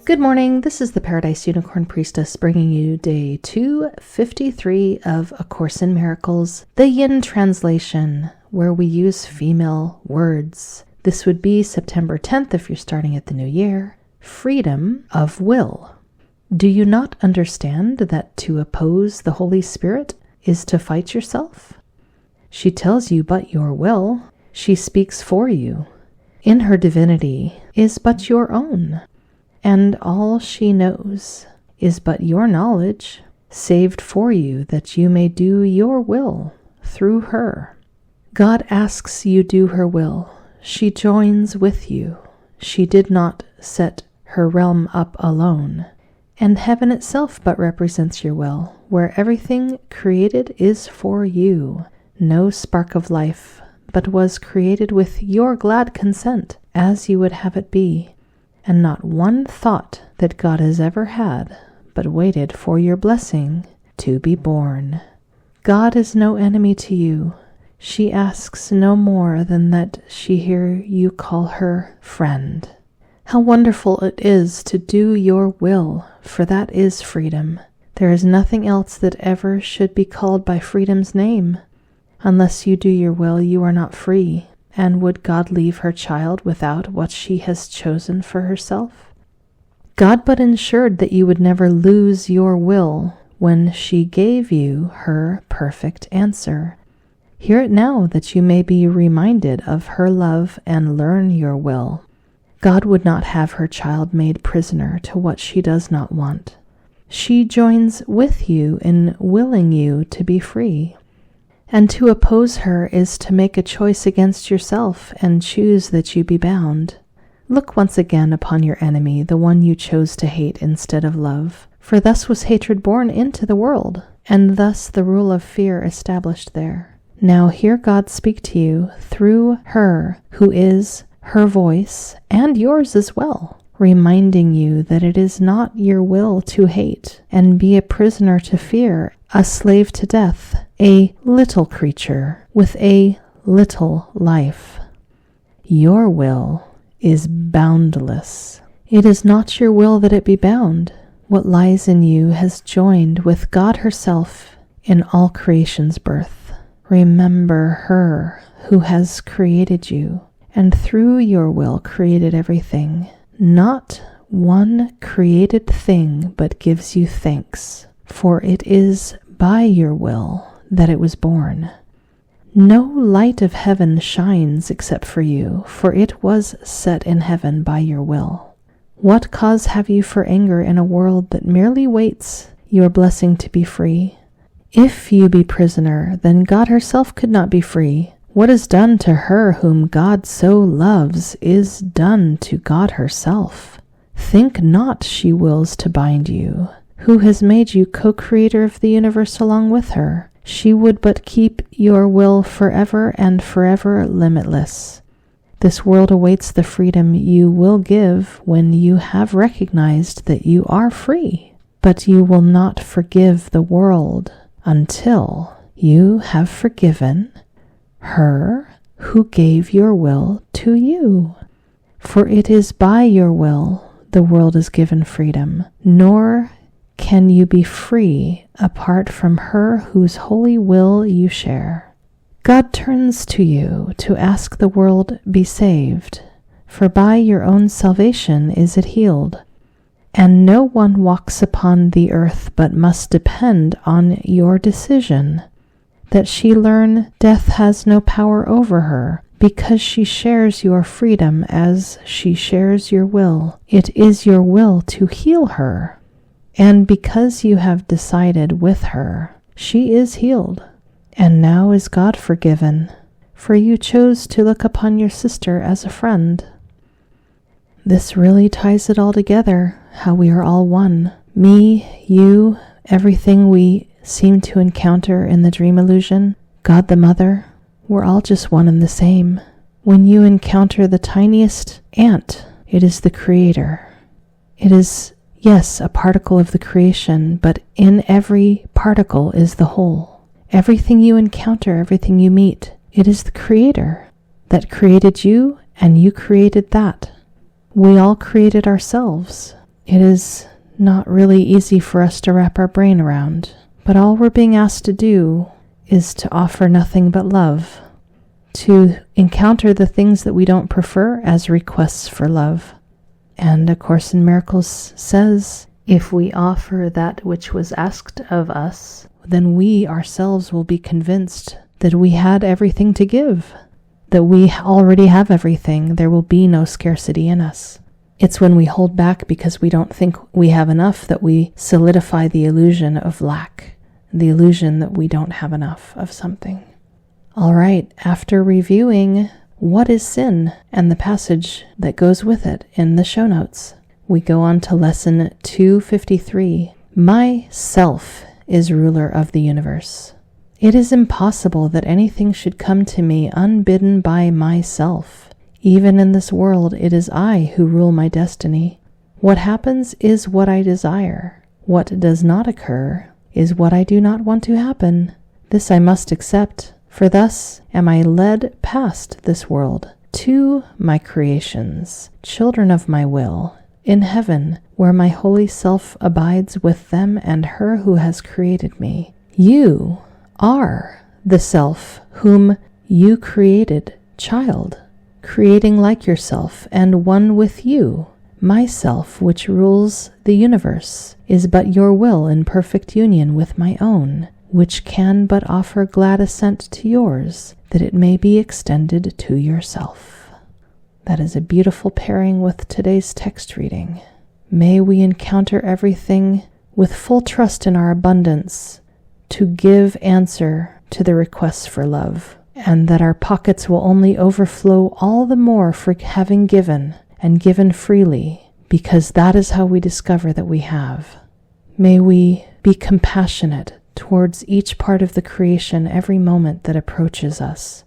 Good morning, this is the Paradise Unicorn Priestess bringing you day 253 of A Course in Miracles, the Yin translation, where we use female words. This would be September 10th if you're starting at the new year. Freedom of will. Do you not understand that to oppose the Holy Spirit is to fight yourself? She tells you but your will. She speaks for you. In her divinity is but your own. And all she knows is but your knowledge, saved for you that you may do your will through her. God asks you do her will. She joins with you. She did not set her realm up alone. And heaven itself but represents your will, where everything created is for you. No spark of life, but was created with your glad consent, as you would have it be. And not one thought that God has ever had, but waited for your blessing to be born. God is no enemy to you. She asks no more than that she hear you call her friend. How wonderful it is to do your will, for that is freedom. There is nothing else that ever should be called by freedom's name. Unless you do your will, you are not free. And would God leave her child without what she has chosen for herself? God but ensured that you would never lose your will when she gave you her perfect answer. Hear it now that you may be reminded of her love and learn your will. God would not have her child made prisoner to what she does not want. She joins with you in willing you to be free. And to oppose her is to make a choice against yourself and choose that you be bound. Look once again upon your enemy, the one you chose to hate instead of love. For thus was hatred born into the world, and thus the rule of fear established there. Now hear God speak to you through her, who is her voice, and yours as well, reminding you that it is not your will to hate and be a prisoner to fear, a slave to death, a little creature with a little life. Your will is boundless. It is not your will that it be bound. What lies in you has joined with God herself in all creation's birth. Remember her who has created you, and through your will created everything. Not one created thing but gives you thanks, for it is by your will that it was born. No light of heaven shines except for you, for it was set in heaven by your will. What cause have you for anger in a world that merely waits your blessing to be free? If you be prisoner, then God herself could not be free. What is done to her whom God so loves is done to God herself. Think not she wills to bind you, who has made you co-creator of the universe along with her. She would but keep your will forever and forever limitless. This world awaits the freedom you will give when you have recognized that you are free. But you will not forgive the world until you have forgiven her who gave your will to you. For it is by your will the world is given freedom, nor can you be free apart from her whose holy will you share. God turns to you to ask the world be saved, for by your own salvation is it healed. And no one walks upon the earth but must depend on your decision, that she learn death has no power over her, because she shares your freedom as she shares your will. It is your will to heal her. And because you have decided with her, she is healed. And now is God forgiven, for you chose to look upon your sister as a friend. This really ties it all together, how we are all one. Me, you, everything we seem to encounter in the dream illusion, God the Mother, we're all just one and the same. When you encounter the tiniest ant, it is the Creator. It is, yes, a particle of the creation, but in every particle is the whole. Everything you encounter, everything you meet, it is the Creator that created you, and you created that. We all created ourselves. It is not really easy for us to wrap our brain around, but all we're being asked to do is to offer nothing but love, to encounter the things that we don't prefer as requests for love. And A Course in Miracles says, if we offer that which was asked of us, then we ourselves will be convinced that we had everything to give, that we already have everything. There will be no scarcity in us. It's when we hold back because we don't think we have enough that we solidify the illusion of lack, the illusion that we don't have enough of something. All right, after reviewing what is sin and the passage that goes with it in the show notes, we go on to lesson 253. My self is ruler of the universe. It is impossible that anything should come to me unbidden by myself. Even in this world, it is I who rule my destiny. What happens is what I desire. What does not occur is what I do not want to happen. This I must accept, for thus am I led past this world to my creations, children of my will, in heaven, where my holy self abides with them and her who has created me. You are the self whom you created, child, creating like yourself and one with you. Myself, which rules the universe, is but your will in perfect union with my own, which can but offer glad assent to yours, that it may be extended to yourself. That is a beautiful pairing with today's text reading. May we encounter everything with full trust in our abundance to give answer to the requests for love, and that our pockets will only overflow all the more for having given, and given freely, because that is how we discover that we have. May we be compassionate towards each part of the creation every moment that approaches us,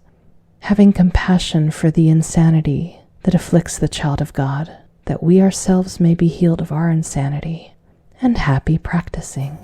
having compassion for the insanity that afflicts the child of God, that we ourselves may be healed of our insanity, and happy practicing.